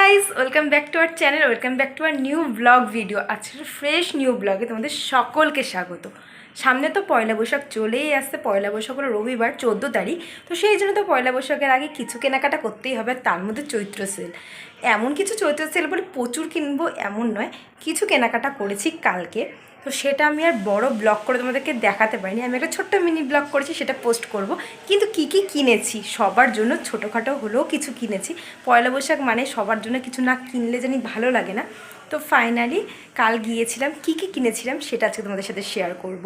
Guys, welcome back to our channel, welcome back to our new blog video. আজকে fresh new ব্লগে তোমাদের সকলকে স্বাগত। সামনে তো পয়লা বৈশাখ চলেই আসছে। পয়লা বৈশাখ হলো রবিবার 14 তারিখ। তো সেই জন্য তো পয়লা বৈশাখের আগে কিছু কেনাকাটা করতেই হবে, আর তার মধ্যে চৈত্র সেল। এমন কিছু চৈত্র সেল বলে প্রচুর কিনবো এমন নয়, কিছু কেনাকাটা করেছি কালকে। তো সেটা আমি আর বড় ব্লগ করে তোমাদেরকে দেখাতে পারিনি, আমি একটা ছোট্ট মিনি ব্লগ করেছি, সেটা পোস্ট করব। কিন্তু কি কি কিনেছি সবার জন্য, ছোটোখাটো হলেও কিছু কিনেছি। পয়লা বৈশাখ মানে সবার জন্য কিছু না কিনলে জানি ভালো লাগে না। তো ফাইনালি কাল গিয়েছিলাম, কি কি কিনেছিলাম সেটা আজকে তোমাদের সাথে শেয়ার করব।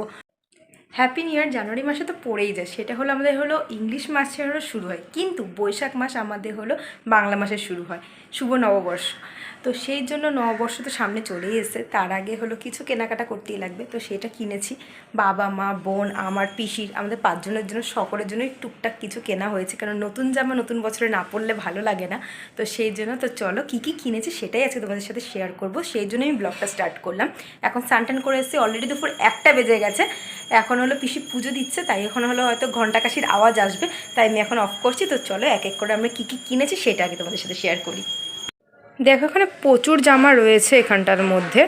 হ্যাপি নিউ ইয়ার জানুয়ারি মাসে তো পড়েই যায়, সেটা হলো আমাদের হলো ইংলিশ মাসে হলো শুরু হয়, কিন্তু বৈশাখ মাস আমাদের হলো বাংলা মাসে শুরু হয়, শুভ নববর্ষ। তো সেই জন্য নববর্ষ তো সামনে চলেই এসেছে, তার আগে হলো কিছু কেনাকাটা করতেই লাগবে। তো সেটা কিনেছি, বাবা মা বোন আমার পিসির, আমাদের 5 জনের জন্য, সকলের জন্যই টুকটাক কিছু কেনা হয়েছে, কারণ নতুন জামা নতুন বছরে না পরলে ভালো লাগে না। তো সেই জন্য তো চলো কী কী কিনেছি সেটাই আজকে তোমাদের সাথে শেয়ার করব। সেই জন্য আমি ব্লগটা স্টার্ট করলাম। এখন স্নান করে এসেছি, অলরেডি দুপুর 1টা বেজে গেছে। এখন হলো পিসি পুজো দিচ্ছে, তাই এখন হলো হয়তো ঘন্টা কাশির আওয়াজ আসবে, তাই আমি এখন অফ করছি। তো চলো এক এক করে আমরা কী কী কিনেছি সেটা আগে তোমাদের সাথে শেয়ার করি। দেখো এখানে প্রচুর জামা রয়েছে এখানটার মধ্যে,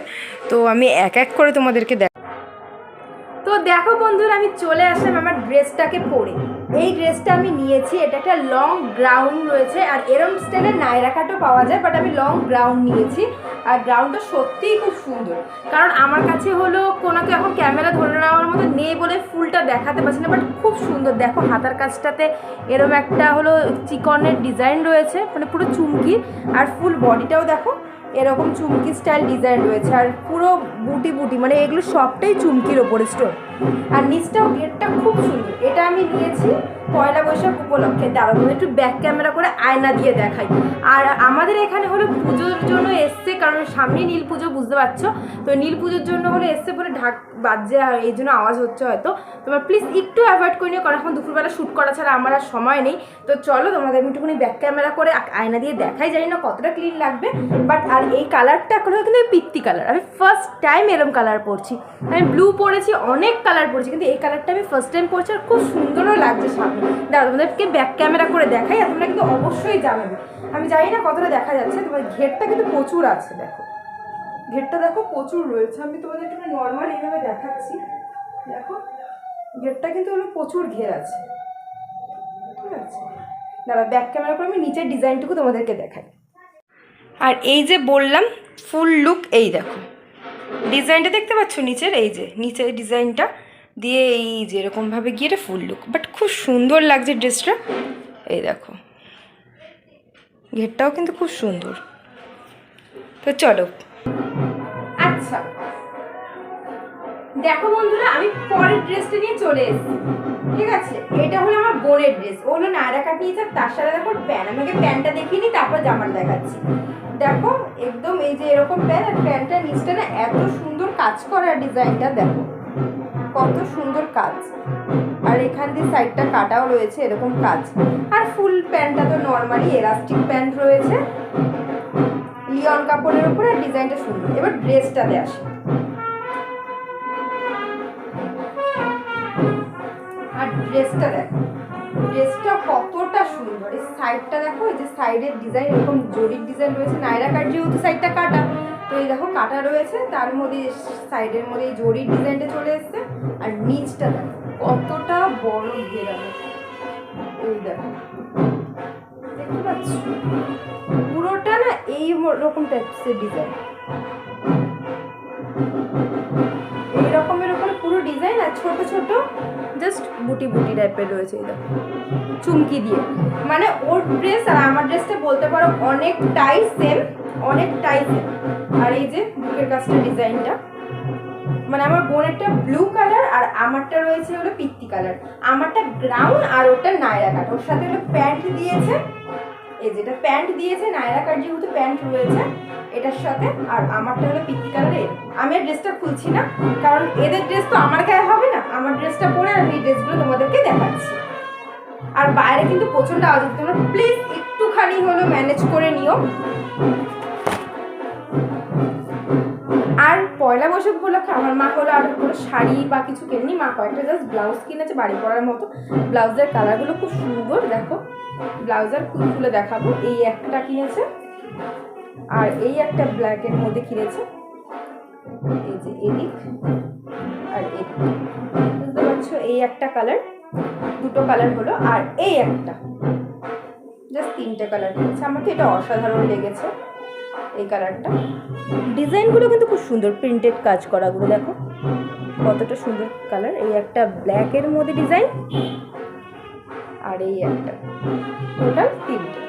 তো আমি এক এক করে তোমাদেরকে তো দেখো বন্ধুরা, আমি চলে আসলাম আমার ড্রেসটাকে পরে। এই ড্রেসটা আমি নিয়েছি, এটা একটা লং গ্রাউন্ড রয়েছে, আর এরম স্টাইলের নায়রা কাটও পাওয়া যায়, বাট আমি লং গ্রাউন্ড নিয়েছি। আর গ্রাউন্ডটা সত্যিই খুব সুন্দর, কারণ আমার কাছে হলো কোনোকে এখন ক্যামেরা ধরে নেওয়ার মতো নেই বলে ফুলটা দেখাতে পারছি না, বাট খুব সুন্দর। দেখো হাতার কাজটাতে এরম একটা হলো চিকনের ডিজাইন রয়েছে, মানে পুরো চুমকি, আর ফুল বডিটাও দেখো এরকম চুমকি স্টাইল ডিজাইন রয়েছে, আর পুরো বুটি বুটি, মানে এগুলো সবটাই চুমকির ওপরে স্টোন। আর নিচটাও গেটটা খুব সুন্দর। এটা আমি নিয়েছি পয়লা বৈশাখ উপলক্ষে। দাঁড়াবো একটু ব্যাক ক্যামেরা করে আয়না দিয়ে দেখাই। আর আমাদের এখানে হলো পুজোর জন্য এসছে, কারণ সামনে নীল পুজো, বুঝতে পারছো। তো নীল পুজোর জন্য হলো এসছে বলে ঢাক বাজছে, আর এই জন্য আওয়াজ হচ্ছে হয়তো। তোমরা প্লিজ একটু অ্যাভয়েড করে নিও, কারণ এখন দুপুরবেলা শ্যুট করা ছাড়া আমার আর সময় নেই। তো চলো তোমাদের আমি একটুখানি ব্যাক ক্যামেরা করে আয়না দিয়ে দেখাই, জানি না কতটা ক্লিন লাগবে, বাট আর এই কালারটা এখন কিন্তু পিত্তি কালার, আমি ফার্স্ট টাইম এরম কালার পরছি। আমি ব্লু পরেছি, অনেক কালার পরেছি, কিন্তু এই কালারটা আমি ফার্স্ট টাইম পরছি, আর খুব সুন্দরও লাগছে সামনে। দাঁড়াও তোমাদেরকে ব্যাক ক্যামেরা করে দেখাই, আর তোমরা কিন্তু অবশ্যই জানাবে। আমি জানি না কতটা দেখা যাচ্ছে, তোমার ঘেরটা কিন্তু প্রচুর আছে, দেখো ঘেরটা দেখো প্রচুর রয়েছে। আমি তোমাদের একটু নর্মাল এইভাবে দেখাচ্ছি, দেখো ঘেরটা কিন্তু হলো প্রচুর ঘের আছে, ঠিক আছে। দাঁড়া ব্যাক ক্যামেরা করে আমি নিচের ডিজাইনটুকু তোমাদেরকে দেখাই। আর এই যে বললাম ফুল লুক, এই দেখো ডিজাইনটা দেখতে পাচ্ছ নিচের, এই যে নিচের ডিজাইনটা দিয়ে এই যে এরকমভাবে গিয়ে এটা ফুল লুক, বাট খুব সুন্দর লাগছে ড্রেসটা। এই দেখো ঘেরটাও কিন্তু খুব সুন্দর। তো চলো, আচ্ছা দেখো বন্ধুরা, আমি পরের ড্রেসটা নিয়ে চলে এসেছি, ঠিক আছে। এটা হলো আমার বোনের ড্রেস, ও হলো নায়রা কাট নিয়েছে, তার সাথে দেখো প্যান্ট। আমাকে প্যান্টটা দেখিয়ে নিই, তারপর জামাটা দেখাচ্ছি। দেখো একদম এই যে এরকম প্যান্ট, আর প্যান্টটার নিচটা না এত সুন্দর কাজ করা, ডিজাইনটা দেখো কত সুন্দর কাজ, আর এখান দিয়ে সাইডটা কাটাও রয়েছে এরকম কাজ। আর ফুল প্যান্টটা তো নর্মালি এলাস্টিক প্যান্ট রয়েছে লিওন কাপড়ের উপরে, আর ডিজাইনটা সুন্দর। এবার ড্রেসটাতে আসি। আর ড্রেসটা দেখো, ড্রেসটা কতটা সুন্দর। এই সাইডটা দেখো, এই যে সাইডের ডিজাইন এরকম জরির ডিজাইন রয়েছে, নায়রা কাট যেহেতু সাইডটা কাটা, তো এই দেখো কাটা রয়েছে, তার মধ্যে সাইডের মধ্যে এই জরির ডিজাইনটা চলে এসছে। আর নিচটা দেখো কতটা বড় ঘেরানো, এই দেখো দেখতে পাচ্ছ পুরোটা না এই রকম টাইপসের ডিজাইন, এইরকমের উপরে পুরো ডিজাইন, আর ছোট ছোট জাস্ট বুটি বুটি টাইপের রয়েছে, এই দেখো চুমকি দিয়ে। মানে ওর ড্রেস আর আমার ড্রেসটা বলতে পারো অনেকটাই সেম, অনেকটাই সেম। আর এই যে বুকের কাজটা ডিজাইনটা, মানে আমার বোনেরটা ব্লু কালার আর আমারটা রয়েছে হলো পিত্তি কালার। আমারটা গ্রাউন্ড আর ওটা নায়রা কাট, ওর সাথে হলো প্যান্ট দিয়েছে, এই যেটা প্যান্ট দিয়েছে নায়রা কাট যেহেতু প্যান্ট রয়েছে এটার সাথে, আর আমারটা হলো পিত্তি কালারের। আমি আর ড্রেসটা খুলছি না, কারণ এদের ড্রেস তো আমার গায়ে হবে না, আমার ড্রেসটা পরে আমি এই ড্রেসগুলো তোমাদেরকে দেখাচ্ছি। আর বাইরে কিন্তু প্রচন্ড আওয়াজ হচ্ছে, তোমরা প্লিজ একটুখানি হলো ম্যানেজ করে নিও। আর পয়লা বৈশাখ উপলক্ষে আমার মা হলো আর কোনো শাড়ি বা কিছু কেনেনি, মা কয়েকটা জাস্ট ব্লাউজ কিনেছে বাড়ি পরার মতো। ব্লাউজের কালারগুলো খুব সুন্দর, দেখো ব্লাউজের খুলে দেখাবো। এই একটা কিনেছে, আর এই একটা ব্ল্যাকের মধ্যে কিনেছে, এই যে এদিক আর এদিক, বুঝতে পারছো? এই একটা কালার, দুটো কালার হলো, আর এই একটা, জাস্ট তিনটে কালার কিনেছে। আমার তো এটা অসাধারণ লেগেছে এই কালারটা। ডিজাইনগুলো কিন্তু খুব সুন্দর, প্রিন্টেড কাজ করাগুলো দেখো কতটা সুন্দর কালার। এই একটা ব্ল্যাকের মধ্যে ডিজাইন, আর এই একটা, টোটাল তিনটে,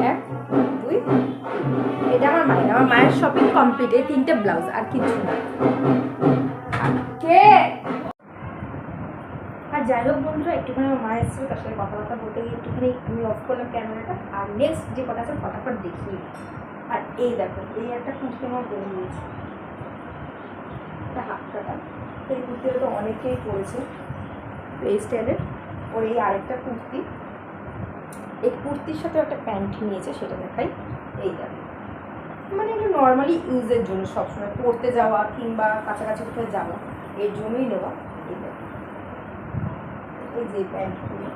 1 2 3। এটা আমার মায়ের শপিং কমপ্লিট। এই তিনটে ব্লাউজ, আর কিছু না। আর যাই হোক বন্ধুরা, একটুখানি আমার মা এসেছিল, তার সাথে কথাবার্তা বলতে গিয়ে একটুখানি আমি অফ করলাম ক্যামেরাটা। আর নেক্সট যে কথা আছে ফটাফট দেখিয়ে। আর এই দেখো, এই একটা কুর্তি আমার পরে নিয়েছি, একটা হাফ কাটা। এই কুর্তিটা তো অনেকেই পরেছে এই স্টাইলের। ওর এই আরেকটা কুর্তি, এই কুর্তির সাথে একটা প্যান্ট নিয়েছে, সেটা দেখাই। এই দেখো, মানে এটা নর্মালি ইউজের জন্য, সবসময় পরতে যাওয়া কিংবা কাছাকাছি কোথাও যাওয়া, এর জন্যই নেওয়া। এই দেখো, এই যে প্যান্টগুলো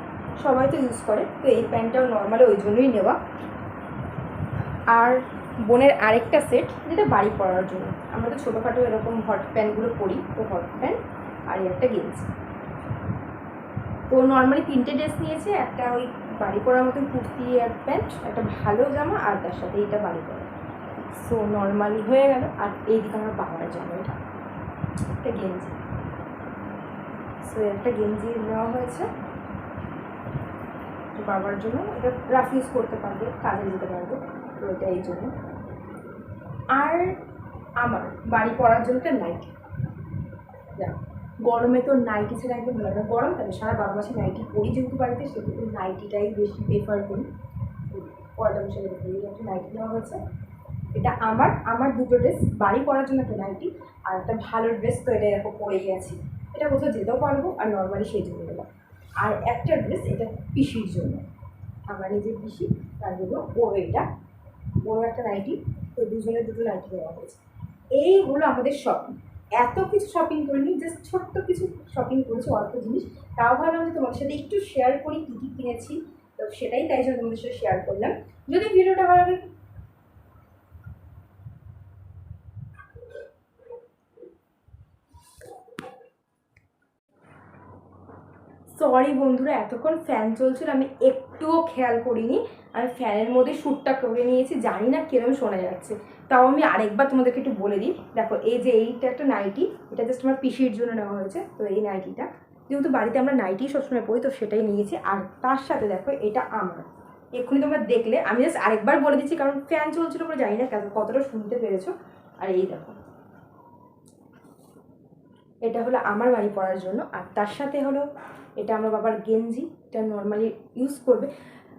সবাই তো ইউজ করে, তো এই প্যান্টটাও নর্মালি ওই জন্যই নেওয়া। আর বোনের আরেকটা সেট, যেটা বাড়ি পরার জন্য। আমরা তো ছোটোখাটো এরকম হট প্যান্টগুলো পরি, তো হট প্যান্ট আর একটা গেঞ্জি। তো নর্মালি তিনটে ড্রেস নিয়েছে, একটা ওই বাড়ি পরার মতন কুর্তি আর প্যান্ট, একটা ভালো জামা, আর তার সাথে এইটা বাড়ি পরা। সো নর্মালি হয়ে গেল। আর এইদিকে আমার বাবার জামা, এটা একটা গেঞ্জি। সো একটা গেঞ্জি নেওয়া হয়েছে বাবার জন্য, এটা রাফ ইউজ করতে পারবে, কাজে যেতে পারবে, তো এটা এই জন্য। আর আমার বাড়ি পরার জন্য একটা নাইটি। গরমে তো নাইটি ছাড়া একদম ভালো না, গরম থাকে সারা 12 মাসে নাইটি পরি যেহেতু বাড়িতে, সেক্ষেত্রে নাইটিটাই বেশি প্রেফার করি। পয়লা বৈশাখের উপরে একটা নাইটি নেওয়া হয়েছে। এটা আমার দুটো ড্রেস, বাড়ি পরার জন্য একটা নাইটি, আর একটা ভালো ড্রেস, তো এটা এরকম পরেই আছি, এটা কোথাও যেতেও পারবো, আর নর্মালি সেই জন্য নেওয়া। আর একটা ড্রেস, এটা পিসির জন্য, আমার নিজের পিসি, তার জন্য ও এটা বড় একটা নাইটি। তো দুজনের দুটো নাইটি দেওয়া হয়েছে। এই হলো আমাদের শপিং। এত কিছু শপিং করিনি, জাস্ট ছোট্ট কিছু শপিং করেছি, অল্প জিনিস। তাও ভাবলাম যে তোমাদের সাথে একটু শেয়ার করি কী কী কিনেছি, তো সেটাই তাই জন্য তোমাদের সাথে শেয়ার করলাম। যদি ভিডিওটা ভালো লাগে, সরি বন্ধুরা, এতক্ষণ ফ্যান চলছিল, আমি একটুও খেয়াল করিনি। আমি ফ্যানের মধ্যে শ্যুটটা করে নিয়েছি, জানি না কিরকম শোনা যাচ্ছে, তাও আমি আরেকবার তোমাদেরকে একটু বলে দিই। দেখো, এই যে এইটা একটা নাইটি, এটা জাস্ট আমার পিসির জন্য নেওয়া হয়েছে। তো এই নাইটিটা, যেহেতু বাড়িতে আমরা নাইটি সবসময় পরি, তো সেটাই নিয়েছি। আর তার সাথে দেখো, এটা আমার, এক্ষুনি তোমরা দেখলে, আমি জাস্ট আরেকবার বলে দিচ্ছি, কারণ ফ্যান চলছিল বলে জানি না কতটা শুনতে পেরেছো। আর এই দেখো, এটা হলো আমার বাড়ি পরার জন্য। আর তার সাথে হলো এটা আমার বাবার গেঞ্জি, এটা নর্মালি ইউজ করবে।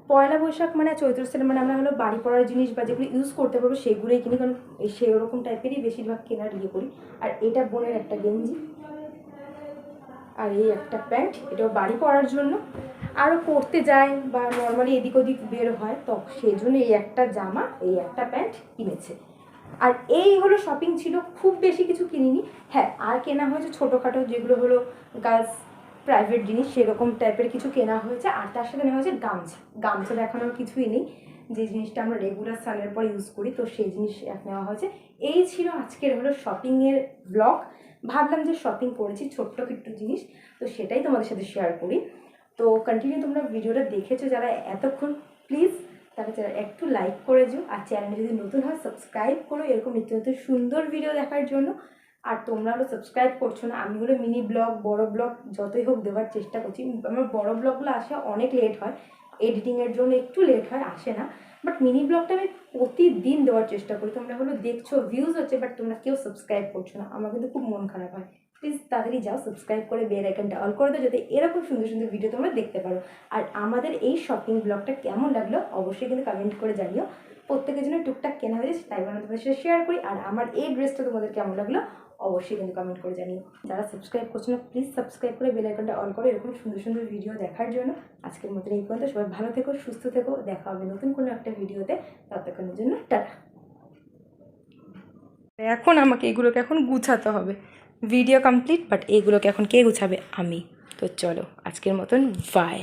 পয়লা বৈশাখ মানে চৈত্র সেল, মানে আমরা হলো বাড়ি পরার জিনিস বা যেগুলো ইউজ করতে পারবো সেগুলোই কিনি, কারণ সেই ওরকম টাইপেরই বেশিরভাগ কেনার ইয়ে করি। আর এটা বোনের একটা গেঞ্জি, আর এই একটা প্যান্ট, এটাও বাড়ি পরার জন্য। আরও পরতে যায় বা নর্মালি এদিক ওদিক বের হয়, তো সেই জন্য এই একটা জামা, এই একটা প্যান্ট কিনেছে। আর এই হলো শপিং ছিল, খুব বেশি কিছু কিনিনি। হ্যাঁ, আর কেনা হয়েছে ছোটোখাটো, যেগুলো হলো গার্লস প্রাইভেট জিনিস, সেরকম টাইপের কিছু কেনা হয়েছে। আর তার সাথে নেওয়া হয়েছে গামছা। গামছা দেখানোর কিছুই নেই, যে জিনিসটা আমরা রেগুলার সালের পর ইউজ করি, তো সেই জিনিস নেওয়া হয়েছে। এই ছিল আজকের হলো শপিংয়ের ব্লগ। ভাবলাম যে শপিং করেছি ছোট্ট একটু জিনিস, তো সেটাই তোমাদের সাথে শেয়ার করি। তো কন্টিনিউ তোমরা ভিডিওটা দেখেছো যারা এতক্ষণ, প্লিজ তাহলে একটু লাইক করে দিও। আর চ্যানেলে যদি নতুন হয় সাবস্ক্রাইব করো, এরকম নিত্য নতুন সুন্দর ভিডিও দেখার জন্য। আর তোমরা হলো সাবস্ক্রাইব করছো না। আমি হলো মিনি ব্লগ, বড় ব্লগ যতই হোক দেওয়ার চেষ্টা করছি। আমার বড় ব্লগগুলো আসে অনেক লেট হয়, এডিটিংয়ের জন্য একটু লেট হয়, আসে না। বাট মিনি ব্লগটা আমি প্রতিদিন দেওয়ার চেষ্টা করি। তোমরা হলো দেখছো, ভিউজ হচ্ছে, বাট তোমরা কেউ সাবস্ক্রাইব করছো না, আমার কিন্তু খুব মন খারাপ হয়। প্লিজ তাড়াতাড়ি যাও, সাবস্ক্রাইব করে বেল আইকনটা অল করে দাও, যাতে এরকম সুন্দর সুন্দর ভিডিও তোমরা দেখতে পারো। আর আমাদের এই শপিং ব্লগটা কেমন লাগলো অবশ্যই কিন্তু কমেন্ট করে জানিও। প্রত্যেকের জন্য টুকটাক কেনা হয়েছে, তাই আমরা তোমাদের সাথে শেয়ার করি। আর আমার এই ড্রেসটা তোমাদের কেমন লাগলো অবশ্যই কিন্তু কমেন্ট করে জানিও। যারা সাবস্ক্রাইব করছো না, প্লিজ সাবস্ক্রাইব করে বেল আইকনটা অন করো, এরকম সুন্দর সুন্দর ভিডিও দেখার জন্য। আজকের মতন এই পর্যন্ত, সবাই ভালো থেকো, সুস্থ থেকো, দেখা হবে নতুন কোনো একটা ভিডিওতে। ততক্ষণের জন্য টাটা। এখন আমাকে এগুলোকে এখন গুছাতে হবে। ভিডিও কমপ্লিট, বাট এইগুলোকে এখন কে গুছাবে? আমি। তো চলো, আজকের মতন বাই।